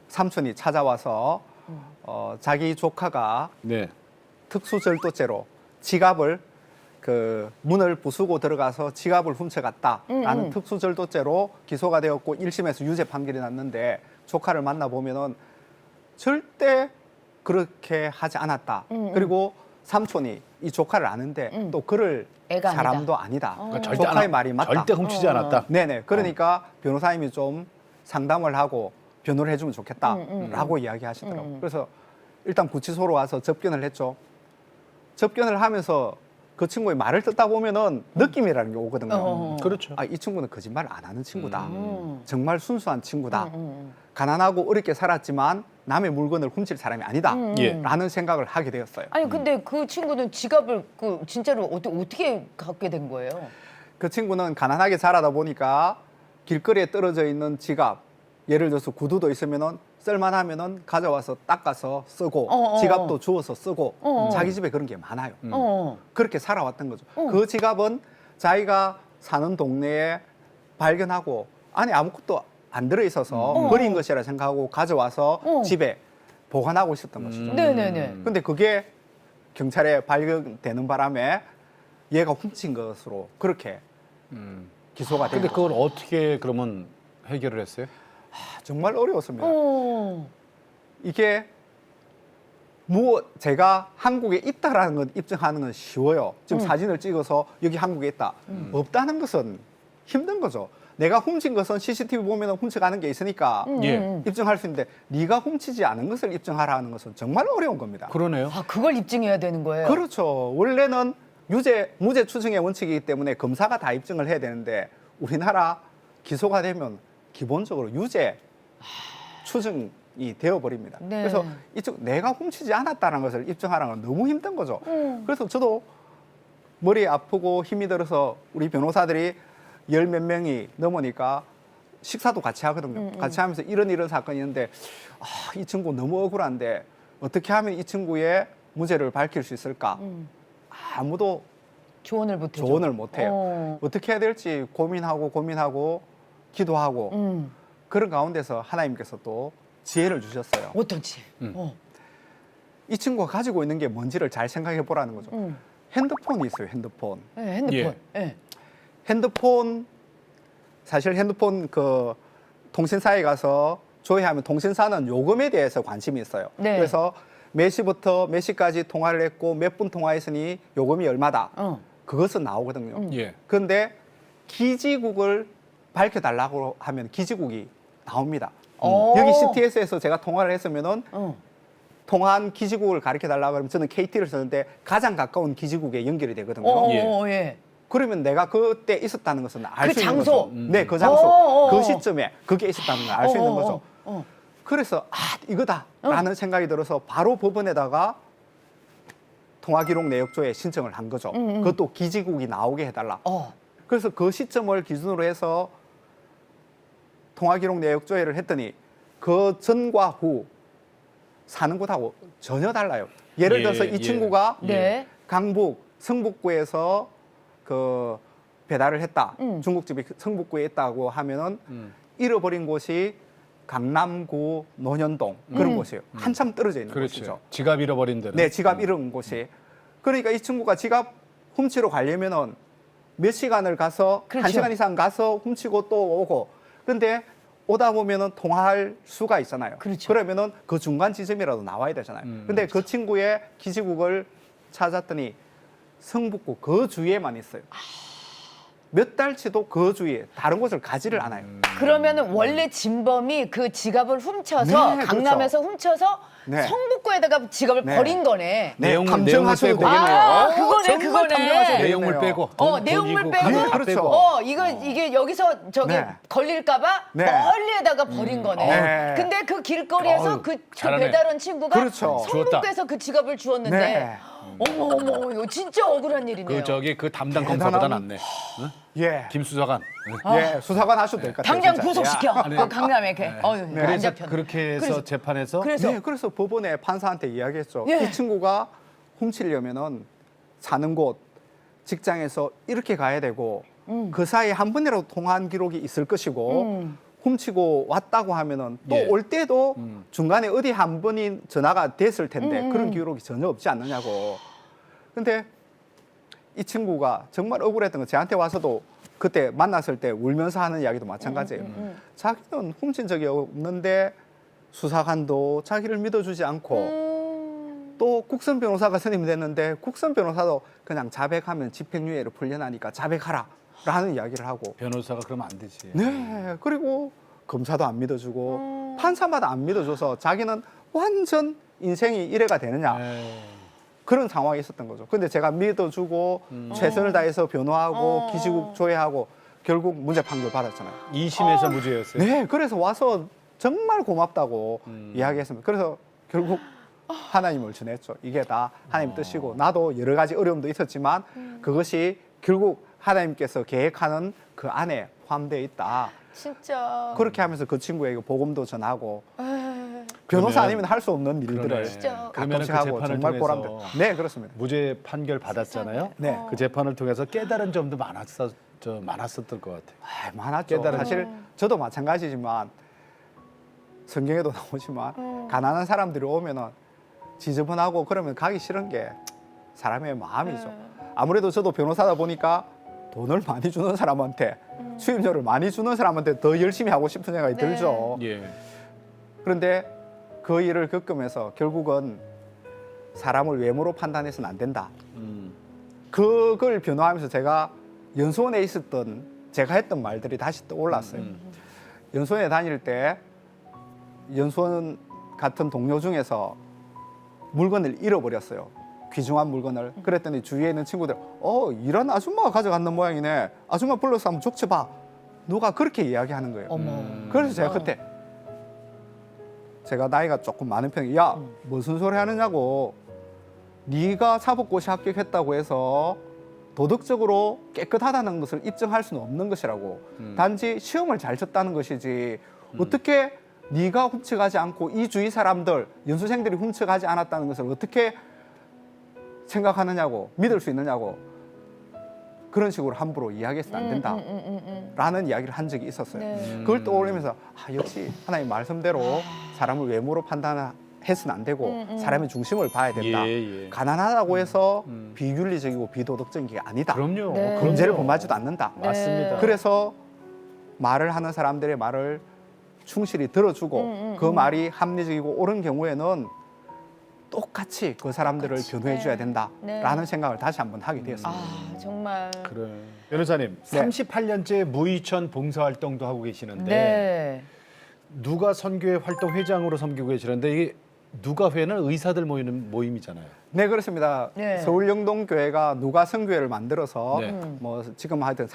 삼촌이 찾아와서 자기 조카가 네. 특수절도죄로 지갑을 그 문을 부수고 들어가서 지갑을 훔쳐갔다라는 특수절도죄로 기소가 되었고 1심에서 유죄 판결이 났는데 조카를 만나 보면은 절대 그렇게 하지 않았다. 그리고 삼촌이 이 조카를 아는데 또 그럴 애가 사람도 아니다. 그러니까 절대 조카의 안- 말이 맞다. 절대 훔치지 않았다. 네네. 그러니까 변호사님이 좀 상담을 하고 변호를 해주면 좋겠다라고 이야기하시더라고요. 그래서 일단 구치소로 와서 접견을 했죠. 접견을 하면서 그 친구의 말을 듣다 보면은 느낌이라는 게 오거든요. 그렇죠. 아, 이 친구는 거짓말 안 하는 친구다. 정말 순수한 친구다. 가난하고 어렵게 살았지만 남의 물건을 훔칠 사람이 아니다. 예. 라는 생각을 하게 되었어요. 아니 근데 그 친구는 지갑을 진짜로 어떻게 갖게 된 거예요? 그 친구는 가난하게 자라다 보니까 길거리에 떨어져 있는 지갑, 예를 들어서 구두도 있으면은 쓸만하면은 가져와서 닦아서 쓰고 지갑도 주워서 쓰고 자기 집에 그런 게 많아요. 그렇게 살아왔던 거죠. 그 지갑은 자기가 사는 동네에 발견하고 안에 아무것도 안 들어있어서 버린 것이라 생각하고 가져와서 집에 보관하고 있었던 것이죠. 네네네. 근데 그게 경찰에 발견되는 바람에 얘가 훔친 것으로 그렇게 기소가 된 근데 거죠. 그걸 어떻게 그러면 해결을 했어요? 정말 어려웠습니다. 어. 이게 제가 한국에 있다라는 건 입증하는 건 쉬워요. 지금 사진을 찍어서 여기 한국에 있다. 없다는 것은 힘든 거죠. 내가 훔친 것은 CCTV 보면 훔쳐가는 게 있으니까 예. 입증할 수 있는데 네가 훔치지 않은 것을 입증하라는 것은 정말 어려운 겁니다. 그러네요. 아 그걸 입증해야 되는 거예요? 그렇죠. 원래는 무죄 추정의 원칙이기 때문에 검사가 다 입증을 해야 되는데 우리나라 기소가 되면 기본적으로 유죄 추정이 되어버립니다. 네. 그래서 이쪽 내가 훔치지 않았다는 것을 입증하라는 건 너무 힘든 거죠. 그래서 저도 머리 아프고 힘이 들어서 우리 변호사들이 10몇 명이 넘으니까 식사도 같이 하거든요. 같이 하면서 이런 사건이 있는데 이 친구 너무 억울한데 어떻게 하면 이 친구의 무죄를 밝힐 수 있을까? 아무도 조언을 못 해줘. 조언을 못 해요. 어떻게 해야 될지 고민하고 기도하고 그런 가운데서 하나님께서 또 지혜를 주셨어요. 어떤지. 이 친구가 가지고 있는 게 뭔지를 잘 생각해 보라는 거죠. 핸드폰이 있어요. 핸드폰. 네, 핸드폰. 예. 핸드폰 사실 핸드폰 그 통신사에 가서 조회하면 통신사는 요금에 대해서 관심이 있어요. 네. 그래서 몇 시부터 몇 시까지 통화를 했고 몇 분 통화했으니 요금이 얼마다. 그것은 나오거든요. 예. 그런데 기지국을 밝혀달라고 하면 기지국이 나옵니다. 오. 여기 CTS에서 제가 통화를 했으면은 어. 통화한 기지국을 가르쳐달라고 하면 저는 KT를 쓰는데 가장 가까운 기지국에 연결이 되거든요. 예. 그러면 내가 그때 있었다는 것은 알 그 수 있는 장소. 거죠. 네, 그 장소. 어. 그 시점에 그게 있었다는 걸 알 수 있는 거죠. 어. 그래서 이거다라는 생각이 들어서 바로 법원에다가 통화기록 내역조에 신청을 한 거죠. 그것도 기지국이 나오게 해달라. 그래서 그 시점을 기준으로 해서 통화기록 내역조회를 했더니 그 전과 후 사는 곳하고 전혀 달라요. 예를 예, 들어서 이 예. 친구가 네. 강북 성북구에서 그 배달을 했다. 중국집이 성북구에 있다고 하면은 잃어버린 곳이 강남구 논현동 그런 곳이에요. 한참 떨어져 있는 그렇죠. 곳이죠. 지갑 잃어버린 데는. 네, 지갑 잃은 곳이. 그러니까 이 친구가 지갑 훔치러 가려면은 몇 시간을 가서 그렇죠. 한 시간 이상 가서 훔치고 또 오고. 근데 오다 보면은 통화할 수가 있잖아요. 그렇죠. 그러면은 그 중간 지점이라도 나와야 되잖아요. 근데 그 친구의 기지국을 찾았더니 성북구 그 주위에만 있어요. 몇 달치도 그 주위에 다른 곳을 가지를 않아요. 그러면은 원래 진범이 그 지갑을 훔쳐서 네, 강남에서 훔쳐서 네. 성북구에다가 지갑을 네. 버린 거네. 내용물 탐정하셔도 빼고. 되겠네요. 아, 그거네, 정말 그거네. 탐정하셔도 내용물 되겠네요. 빼고. 돈, 내용물 돈이고 빼고. 다 그렇죠. 빼고. 이게 여기서 저기 네. 걸릴까봐 네. 멀리에다가 버린 거네. 네. 근데 그 길거리에서 어우, 그 잘하네. 배달 온 친구가 그렇죠. 성북구에서 그 지갑을 주웠는데 네. 어머 이거 진짜 억울한 일이네요. 그 담당 대단한- 검사보다 낫네. 응? 예. 김수사관. 예, 수사관 하셔도 될 것 같아요. 당장 진짜. 구속시켜. 네. 그 강남에 걔. 안 그래서 잡혔네. 그렇게 해서 그래서- 재판에서 그래서 네, 그래서 법원에 판사한테 이야기했죠. 예. 이 친구가 훔치려면은 사는 곳, 직장에서 이렇게 가야 되고 그 사이에 한 번이라도 통화한 기록이 있을 것이고 훔치고 왔다고 하면은 또 예. 올 때도 중간에 어디 한 번이 전화가 됐을 텐데 그런 기록이 전혀 없지 않느냐고. 근데 이 친구가 정말 억울했던 건 저한테 와서도 그때 만났을 때 울면서 하는 이야기도 마찬가지예요. 자기는 훔친 적이 없는데 수사관도 자기를 믿어주지 않고 또 국선 변호사가 선임이 됐는데 국선 변호사도 그냥 자백하면 집행유예로 풀려나니까 자백하라 라는 이야기를 하고 변호사가 그러면 안 되지. 네 그리고 검사도 안 믿어주고 판사마다 안 믿어줘서 자기는 완전 인생이 이래가 되느냐 에이. 그런 상황이 있었던 거죠. 근데 제가 믿어주고 최선을 다해서 변호하고 기지국 조회하고 결국 무죄 판결 받았잖아요. 2심에서 무죄였어요. 네, 그래서 와서 정말 고맙다고 이야기했습니다. 그래서 결국 하나님을 전했죠. 이게 다 하나님 뜻이고 나도 여러 가지 어려움도 있었지만 그것이 결국 하나님께서 계획하는 그 안에 포함되어 있다. 진짜. 그렇게 하면서 그 친구에게 복음도 전하고 변호사 그러면- 아니면 할 수 없는 일들을 그러네. 진짜. 그러면은 가끔씩 그 하고 재판을 정말 통해서 보람돼. 네, 그렇습니다. 무죄 판결 받았잖아요. 네. 그 재판을 통해서 깨달은 점도 많았었던 것 같아요. 많았죠. 깨달은 사실 저도 마찬가지지만 성경에도 나오지만 가난한 사람들이 오면은 지저분하고 그러면 가기 싫은 게 사람의 마음이죠. 아무래도 저도 변호사다 보니까 돈을 많이 주는 사람한테 수입료를 많이 주는 사람한테 더 열심히 하고 싶은 생각이 네. 들죠. 예. 그런데 그 일을 겪으면서 결국은 사람을 외모로 판단해서는 안 된다. 그걸 변호하면서 제가 연수원에 있었던 제가 했던 말들이 다시 떠올랐어요. 연수원에 다닐 때 연수원 같은 동료 중에서 물건을 잃어버렸어요. 귀중한 물건을. 그랬더니 주위에 있는 친구들, 이런 아줌마가 가져갔는 모양이네. 아줌마 불러서 한번 족쳐봐. 누가 그렇게 이야기하는 거예요. 어머. 그래서 제가 그때 제가 나이가 조금 많은 편이에요. 야, 무슨 소리 하느냐고. 네가 사법고시 합격했다고 해서 도덕적으로 깨끗하다는 것을 입증할 수는 없는 것이라고. 단지 시험을 잘 쳤다는 것이지. 어떻게 네가 훔쳐가지 않고 이 주위 사람들, 연수생들이 훔쳐가지 않았다는 것을 어떻게 생각하느냐고, 믿을 수 있느냐고. 그런 식으로 함부로 이야기해서는 안 된다. 라는 이야기를 한 적이 있었어요. 네. 그걸 떠올리면서 역시 하나님 말씀대로 사람을 외모로 판단해서는 안 되고 사람의 중심을 봐야 된다. 예. 가난하다고 해서 비윤리적이고 비도덕적인 게 아니다. 그럼요. 네. 금제를 범하지도 않는다. 맞습니다. 그래서 말을 하는 사람들의 말을 충실히 들어주고 그 말이 합리적이고 옳은 경우에는 똑같이 그 사람들을 똑같이. 변호해 줘야 네. 된다라는 네. 생각을 다시 한번 하게 되었습니다. 아 정말. 그래. 변호사님, 네. 38년째 무의천 봉사활동도 하고 계시는데 네. 누가 선교회 활동 회장으로 섬기고 계시는데 이게 누가회는 의사들 모이는 모임이잖아요. 네, 그렇습니다. 네. 서울 영동교회가 누가 선교회를 만들어서 네. 뭐 지금 하여튼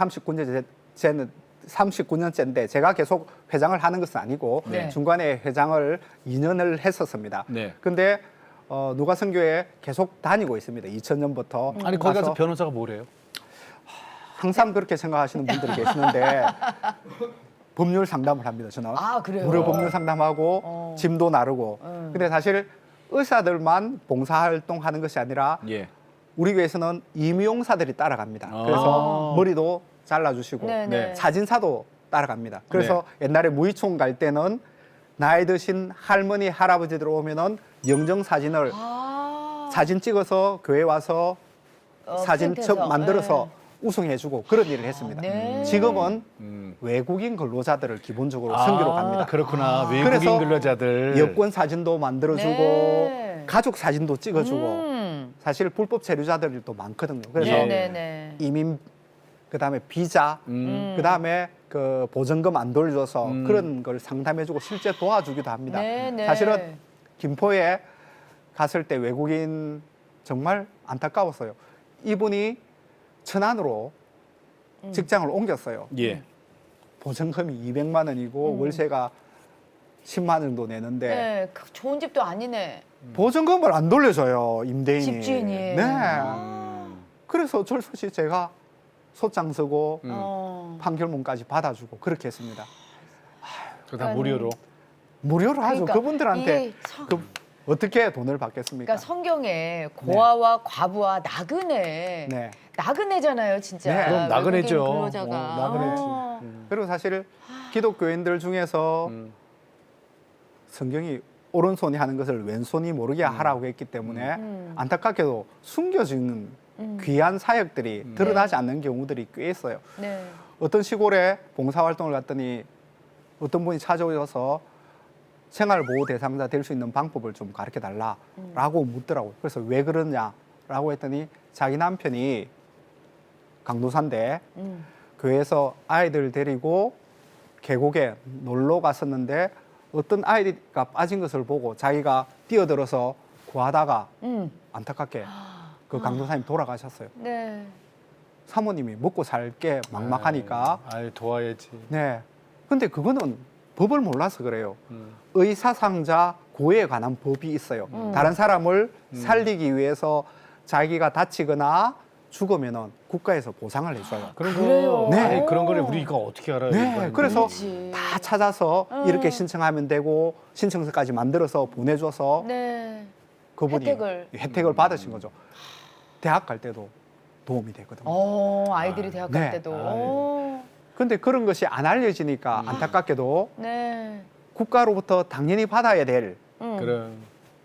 39년째인데 제가 계속 회장을 하는 것은 아니고 네. 중간에 회장을 2년을 했었습니다. 네. 근데 누가성교에 계속 다니고 있습니다. 2000년부터. 아니 거기 가서 변호사가 뭐래요? 항상 그렇게 생각하시는 분들이 계시는데 법률 상담을 합니다. 저는 아, 그래요? 무료 법률 상담하고 짐도 나르고. 근데 사실 의사들만 봉사활동하는 것이 아니라 예. 우리 교회에서는 임용사들이 따라갑니다. 그래서 머리도 잘라주시고 네네. 사진사도 따라갑니다. 그래서 옛날에 무의총 갈 때는 나이 드신 할머니 할아버지들 오면은 영정 사진을 사진 찍어서 교회 와서 사진 프린트해서. 만들어서 우승해주고 그런 일을 했습니다. 네. 지금은 외국인 근로자들을 기본적으로 선교로 갑니다. 그렇구나. 그래서 외국인 근로자들. 여권 사진도 만들어주고 네. 가족 사진도 찍어주고 사실 불법 체류자들도 많거든요. 그래서 예. 네네. 이민 그다음에 비자 그다음에 그 보전금 안 돌려줘서 그런 걸 상담해주고 실제 도와주기도 합니다. 네네. 사실은 김포에 갔을 때 외국인 정말 안타까웠어요. 이분이 천안으로 직장을 옮겼어요. 예. 보증금이 200만 원이고 월세가 10만 원 정도 내는데 네, 좋은 집도 아니네. 보증금을 안 돌려줘요, 임대인이. 집주인이. 네. 그래서 어쩔 수 없이 제가 소장 쓰고 판결문까지 받아주고 그렇게 했습니다. 그다 무료로. 무료로 하죠. 그러니까 그분들한테 이게 어떻게 돈을 받겠습니까? 그러니까 성경에 고아와 과부와 나그네. 네. 나그네잖아요, 진짜. 네, 그럼 나그네죠. 외국인 근로자가. 나그네지. 그리고 사실 기독교인들 중에서 성경이 오른손이 하는 것을 왼손이 모르게 하라고 했기 때문에 안타깝게도 숨겨지는 귀한 사역들이 드러나지 않는 경우들이 꽤 있어요. 네. 어떤 시골에 봉사활동을 갔더니 어떤 분이 찾아오셔서 생활보호 대상자 될 수 있는 방법을 좀 가르쳐 달라라고 묻더라고요. 그래서 왜 그러냐라고 했더니 자기 남편이 강도사인데 교회에서 아이들 데리고 계곡에 놀러 갔었는데 어떤 아이가 빠진 것을 보고 자기가 뛰어들어서 구하다가 안타깝게 그 강도사님 돌아가셨어요. 네. 사모님이 먹고 살 게 막막하니까 아이 도와야지. 네. 근데 그거는 법을 몰라서 그래요. 의사상자 고해에 관한 법이 있어요. 다른 사람을 살리기 위해서 자기가 다치거나 죽으면은 국가에서 보상을 해줘요. 그런 그래요? 거, 네. 아니, 그런 거를 우리가 어떻게 알아요? 네, 일반인들이? 그래서 그렇지. 다 찾아서 이렇게 신청하면 되고 신청서까지 만들어서 보내줘서 네. 그분이 혜택을. 받으신 거죠. 대학 갈 때도 도움이 되거든요. 아이들이 대학 갈 네. 때도. 근데 그런 것이 안 알려지니까 안타깝게도 네. 국가로부터 당연히 받아야 될 그래.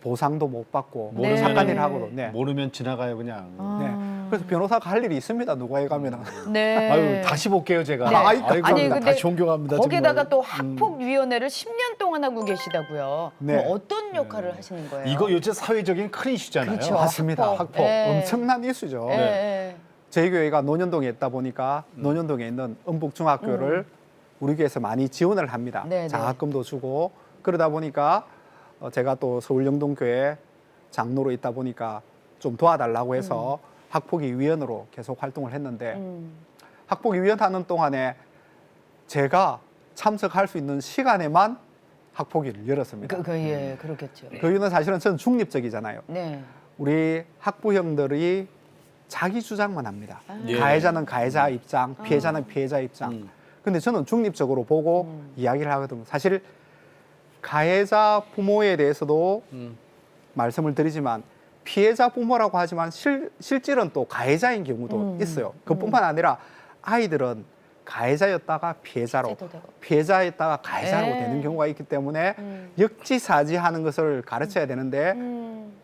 보상도 못 받고 네. 착한 일 하고도. 네. 모르면 지나가요 그냥. 네. 그래서 변호사가 할 일이 있습니다. 누가에 가면은. 네. 아유 다시 볼게요 제가. 네. 아이고, 아니, 근데 다시 존경합니다. 거기다가 정말. 또 학폭위원회를 10년 동안 하고 계시다고요. 네. 그럼 어떤 역할을 하시는 거예요? 이거 요새 사회적인 큰 이슈잖아요. 그렇죠. 맞습니다. 학폭. 네. 엄청난 이슈죠. 네. 네. 저희 교회가 논현동에 있다 보니까 논현동에 있는 은북중학교를 우리 교회에서 많이 지원을 합니다. 네, 네. 장학금도 주고 그러다 보니까 제가 또 서울영동교회 장로로 있다 보니까 좀 도와달라고 해서 학폭위 위원으로 계속 활동을 했는데 학폭위 위원 하는 동안에 제가 참석할 수 있는 시간에만 학폭위를 열었습니다. 예, 그렇겠죠. 그 이유는 사실은 저는 중립적이잖아요. 네. 우리 학부형들이 자기 주장만 합니다. 예. 가해자는 가해자 입장, 피해자는 피해자 입장. 근데 저는 중립적으로 보고 이야기를 하거든요. 사실 가해자 부모에 대해서도 말씀을 드리지만 피해자 부모라고 하지만 실질은 또 가해자인 경우도 있어요. 그뿐만 아니라 아이들은 가해자였다가 피해자로, 실제도 되고. 피해자였다가 가해자로 네. 되는 경우가 있기 때문에 역지사지하는 것을 가르쳐야 되는데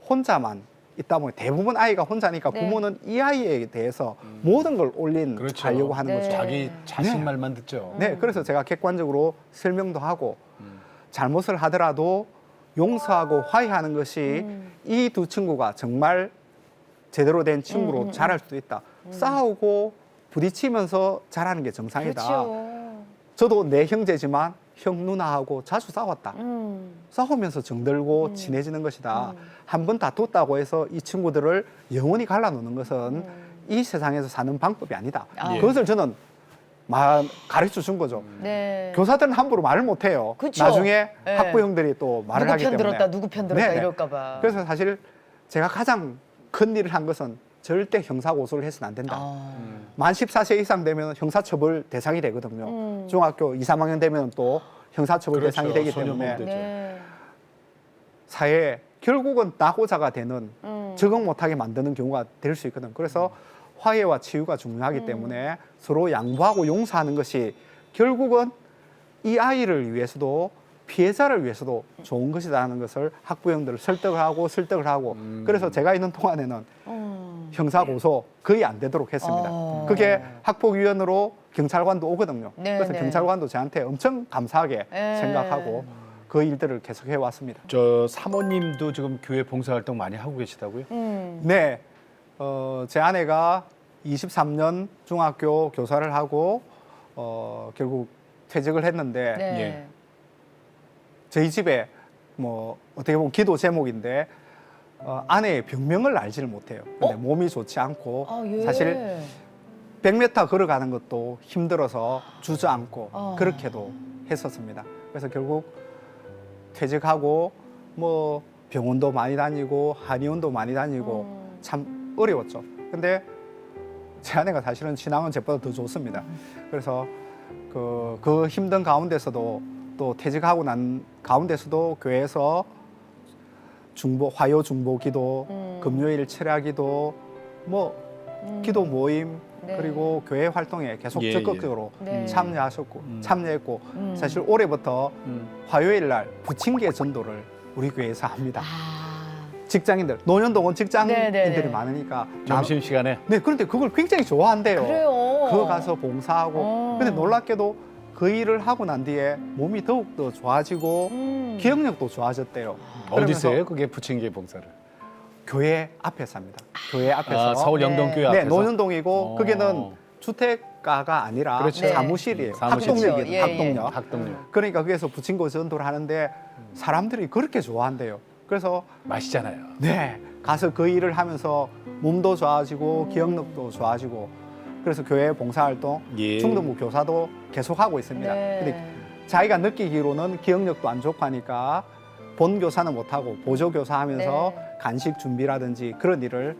혼자만 있다 보니 대부분 아이가 혼자니까 네. 부모는 이 아이에 대해서 모든 걸 그렇죠. 하려고 하는 네. 거죠. 자기 자신 네. 말만 듣죠. 네, 그래서 제가 객관적으로 설명도 하고 잘못을 하더라도 용서하고 화해하는 것이 이 두 친구가 정말 제대로 된 친구로 자랄 수도 있다. 싸우고 부딪히면서 자라는 게 정상이다. 그렇죠. 저도 내 형제지만 형 누나하고 자주 싸웠다. 싸우면서 정들고 친해지는 것이다. 한 번 다퉜다고 해서 이 친구들을 영원히 갈라놓는 것은 이 세상에서 사는 방법이 아니다. 아. 그것을 저는 가르쳐 준 거죠. 네. 교사들은 함부로 말을 못 해요. 그쵸. 나중에 네. 학부형들이 또 말을 누구 하기 편 때문에. 들었다, 누구 편 들었다 네네. 이럴까봐. 그래서 사실 제가 가장 큰 일을 한 것은 절대 형사고소를 해서는 안 된다. 아. 만 14세 이상 되면 형사처벌 대상이 되거든요. 중학교 2, 3학년 되면 또 형사처벌 그렇죠. 대상이 되기 소년범 때문에 되죠. 네. 사회에 결국은 낙오자가 되는 적응 못하게 만드는 경우가 될 수 있거든. 그래서 화해와 치유가 중요하기 때문에 서로 양보하고 용서하는 것이 결국은 이 아이를 위해서도 피해자를 위해서도 좋은 것이라는 것을 학부형들을 설득을 하고 그래서 제가 있는 동안에는 형사고소 거의 안 되도록 했습니다. 어. 그게 학폭위원으로 경찰관도 오거든요. 네, 그래서 네. 경찰관도 저한테 엄청 감사하게 네. 생각하고 그 일들을 계속해 왔습니다. 저 사모님도 지금 교회 봉사활동 많이 하고 계시다고요? 네, 제 아내가 23년 중학교 교사를 하고 결국 퇴직을 했는데 네. 예. 저희 집에 뭐 어떻게 보면 기도 제목인데 아내의 병명을 알지를 못해요. 근데 몸이 좋지 않고 아, 예. 사실 100m 걸어가는 것도 힘들어서 주저앉고 그렇게도 했었습니다. 그래서 결국 퇴직하고 뭐 병원도 많이 다니고 한의원도 많이 다니고 참 어려웠죠. 근데 제 아내가 사실은 신앙은 저보다 더 좋습니다. 그래서 그 힘든 가운데서도 또 퇴직하고 난 가운데서도 교회에서 화요 중보 기도, 금요일 철야 기도, 뭐 기도 모임 네. 그리고 교회 활동에 계속 예, 적극적으로 네. 참여했고 사실 올해부터 화요일 날 부침개 전도를 우리 교회에서 합니다. 아. 직장인들, 노년동원 직장인들이 네네네. 아, 많으니까 점심 시간에 네, 그런데 그걸 굉장히 좋아한대요. 그래요. 그거 가서 봉사하고. 어. 근데 놀랍게도 그 일을 하고 난 뒤에 몸이 더욱더 좋아지고 기억력도 좋아졌대요. 어디서 해요? 그게 부침개 봉사를? 교회 앞에서 합니다. 교회 앞에서. 아, 서울 영동교회 앞에서? 네, 노년동이고 어. 거기는 주택가가 아니라 그렇죠. 사무실이에요. 사무실. 학동역이에요. 그렇죠. 예, 학동역. 학동역. 그러니까 거기서 부침개 전도를 하는데 사람들이 그렇게 좋아한대요. 그래서 맛있잖아요. 네, 가서 그 일을 하면서 몸도 좋아지고 기억력도 좋아지고 그래서 교회 봉사활동 예. 중등부 교사도 계속하고 있습니다. 네. 근데 자기가 느끼기로는 기억력도 안 좋고 하니까 본 교사는 못하고 보조 교사 하면서 네. 간식 준비라든지 그런 일을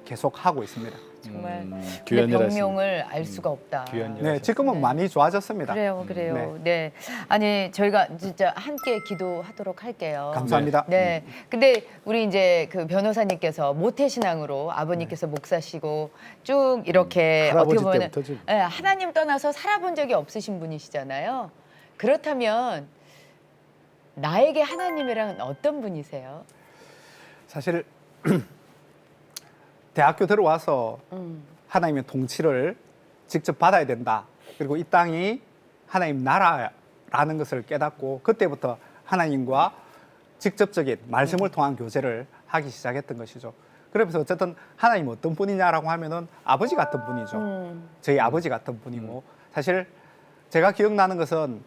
계속 하고 있습니다. 정말 귀한 내 일 하시네. 병명을 알 수가 없다. 귀한 일 네, 하셨어요. 지금은 네. 많이 좋아졌습니다. 그래요. 네. 아니 저희가 진짜 함께 기도하도록 할게요. 감사합니다. 네. 근데 우리 이제 그 변호사님께서 모태신앙으로 아버님께서 목사시고 쭉 이렇게 어떻게 할아버지 보면 때부터 지금. 하나님 떠나서 살아본 적이 없으신 분이시잖아요. 그렇다면 나에게 하나님이란 어떤 분이세요? 사실 대학교 들어와서 하나님의 통치를 직접 받아야 된다. 그리고 이 땅이 하나님 나라라는 것을 깨닫고 그때부터 하나님과 직접적인 말씀을 통한 교제를 하기 시작했던 것이죠. 그래서 어쨌든 하나님 어떤 분이냐라고 하면은 아버지 같은 분이죠. 저희 아버지 같은 분이고 사실 제가 기억나는 것은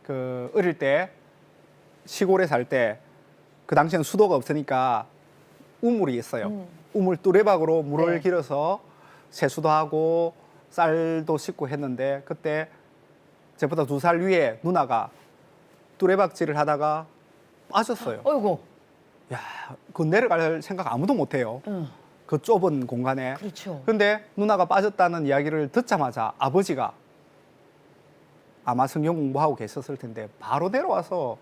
그 어릴 때 시골에 살 때 그 당시엔 수도가 없으니까 우물이 있어요. 우물 뚜레박으로 물을 네. 길어서 세수도 하고 쌀도 씻고 했는데 그때 저보다 2살 위에 누나가 뚜레박질을 하다가 빠졌어요. 어이구. 야, 그 내려갈 생각 아무도 못 해요. 그 좁은 공간에. 그렇죠. 근데 누나가 빠졌다는 이야기를 듣자마자 아버지가 아마 성경 공부하고 계셨을 텐데 바로 내려와서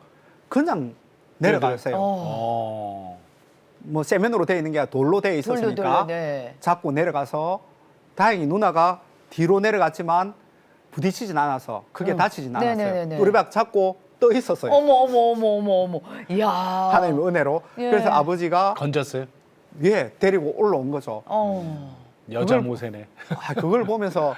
그냥 내려갔어요. 어. 뭐 세면으로 되어 있는 게 아니라 돌로 되어 있었으니까 네. 잡고 내려가서 다행히 누나가 뒤로 내려갔지만 부딪히진 않아서 크게 다치진 않았어요. 네네네네. 뚜레박 잡고 떠 있었어요. 어머. 이야. 하나님의 은혜로. 예. 그래서 아버지가 건졌어요? 데리고 올라온 거죠. 여자 그걸- 모세네. 그걸 보면서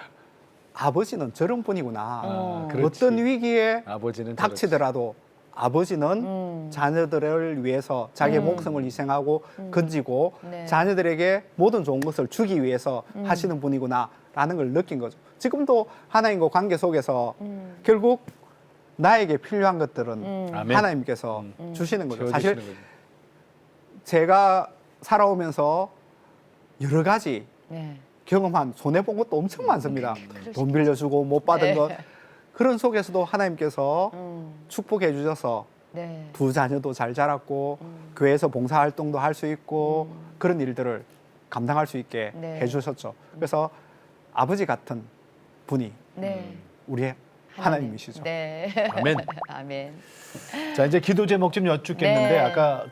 아버지는 저런 분이구나. 그렇지. 어떤 위기에 아버지는 닥치더라도 아버지는 자녀들을 위해서 자기의 목숨을 희생하고 건지고 네. 자녀들에게 모든 좋은 것을 주기 위해서 하시는 분이구나라는 걸 느낀 거죠. 지금도 하나님과 관계 속에서 결국 나에게 필요한 것들은 아멘. 하나님께서 주시는 거죠. 채워주시는 사실 거죠. 제가 살아오면서 여러 가지 네. 경험한 손해 본 것도 엄청 많습니다. 돈 빌려주고 못 받은 네. 것 그런 속에서도 하나님께서 음. 축복해 주셔서 네. 두 자녀도 잘 자랐고 교회에서 봉사 활동도 할 수 있고 그런 일들을 감당할 수 있게 네. 해주셨죠. 그래서 아버지 같은 분이 네. 우리의 하나님이시죠. 네. 아멘. 아멘. 자, 이제 기도 제목 좀 여쭙겠는데 네. 아까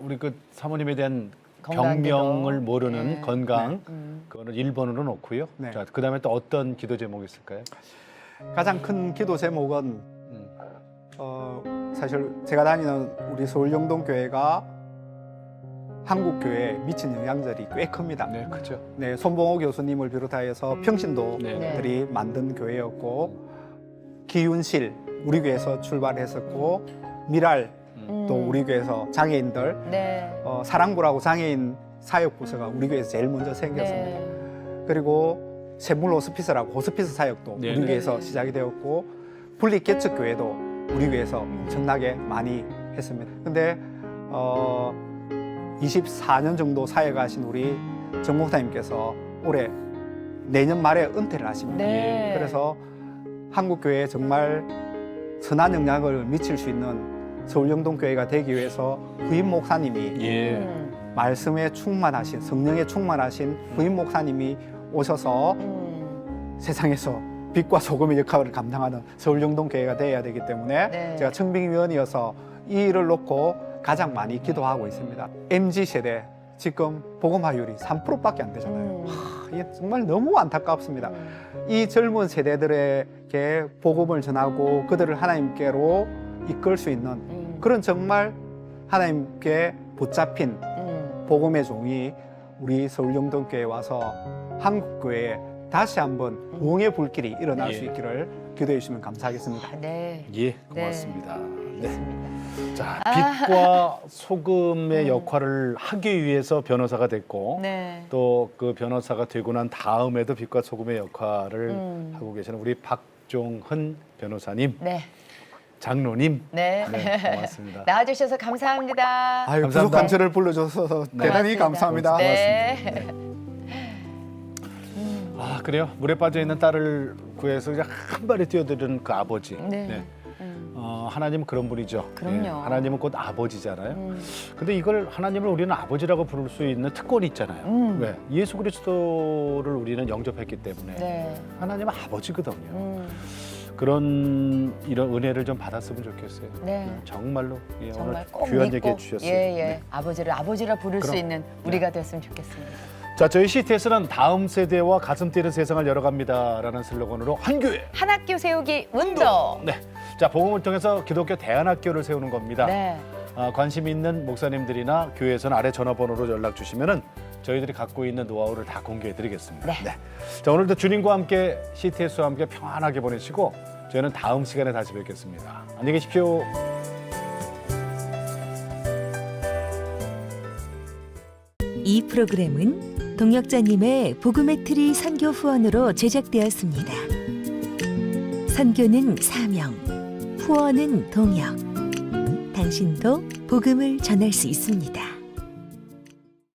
우리 그 사모님에 대한 건강 병명을 기도. 모르는 네. 건강 그거는 1번으로 놓고요. 네. 자, 그다음에 또 어떤 기도 제목이 있을까요? 가장 큰 기도 제목은 사실 제가 다니는 우리 서울 영동교회가 한국 교회에 미친 영향들이 꽤 큽니다. 네, 그렇죠. 네, 손봉호 교수님을 비롯하여서 평신도들이 네. 만든 교회였고 기윤실 우리 교회에서 출발했었고 미랄 또 우리 교회에서 장애인들 네. 사랑부라고 장애인 사역부서가 우리 교회에서 제일 먼저 생겼습니다. 네. 그리고 샘물 호스피스라고 호스피스 사역도 네. 우리 교회에서 시작이 되었고 분리 개척 교회도 우리 교회에서 엄청나게 많이 했습니다. 근데 24년 정도 사역하신 우리 정 목사님께서 올해 내년 말에 은퇴를 하십니다. 네. 그래서 한국 교회에 정말 선한 영향을 미칠 수 있는 서울 영동교회가 되기 위해서 후임 목사님이 예. 말씀에 충만하신 성령에 충만하신 후임 목사님이 오셔서 세상에서 빛과 소금의 역할을 감당하는 서울 영동교회가 되어야 되기 때문에 네. 제가 청빙위원이어서 이 일을 놓고 가장 많이 기도하고 있습니다. MZ세대 지금 복음화율이 3%밖에 안 되잖아요. 이게 정말 너무 안타깝습니다. 이 젊은 세대들에게 복음을 전하고 그들을 하나님께로 이끌 수 있는 그런 정말 하나님께 붙잡힌 복음의 종이 우리 서울 영동교회에 와서 한국교회에 다시 한번 부흥의 불길이 일어날 수 예. 있기를 기도해 주시면 감사하겠습니다. 네. 예, 고맙습니다. 네. 알겠습니다. 자, 빛과 소금의 역할을 하기 위해서 변호사가 됐고 네. 또 그 변호사가 되고 난 다음에도 빛과 소금의 역할을 하고 계시는 우리 박종훈 변호사님, 네. 장로님, 네. 네, 고맙습니다. 나와주셔서 감사합니다. 아유, 감사합니다. 부족한 저를 불러줘서 대단히 고맙습니다. 감사합니다. 네. 아, 그래요? 물에 빠져 있는 딸을 구해서 그냥 한 발에 뛰어드는 그 아버지. 네. 하나님은 그런 분이죠. 그럼요. 네, 하나님은 곧 아버지잖아요. 근데 이걸 하나님을 우리는 아버지라고 부를 수 있는 특권이 있잖아요. 왜? 예수 그리스도를 우리는 영접했기 때문에 네. 하나님은 아버지거든요. 그런 이런 은혜를 좀 받았으면 좋겠어요. 네. 정말로 예, 정말 오늘 꼭 귀한 믿고, 얘기 해주셨어요. 예, 예. 네. 아버지를 아버지라 부를 수 그럼. 있는 우리가 됐으면 좋겠습니다. 자, 저희 CTS는 다음 세대와 가슴 뛰는 세상을 열어갑니다라는 슬로건으로 한 교회. 한 학교 세우기 운동. 네. 자, 복음을 통해서 기독교 대안학교를 세우는 겁니다. 네. 관심 있는 목사님들이나 교회에서는 아래 전화번호로 연락 주시면은 저희들이 갖고 있는 노하우를 다 공개해드리겠습니다. 네. 자, 오늘도 주님과 함께 CTS와 함께 평안하게 보내시고 저희는 다음 시간에 다시 뵙겠습니다. 안녕히 계십시오. 이 프로그램은 동역자님의 복음의 트리 선교 후원으로 제작되었습니다. 선교는 사명, 후원은 동역. 당신도 복음을 전할 수 있습니다.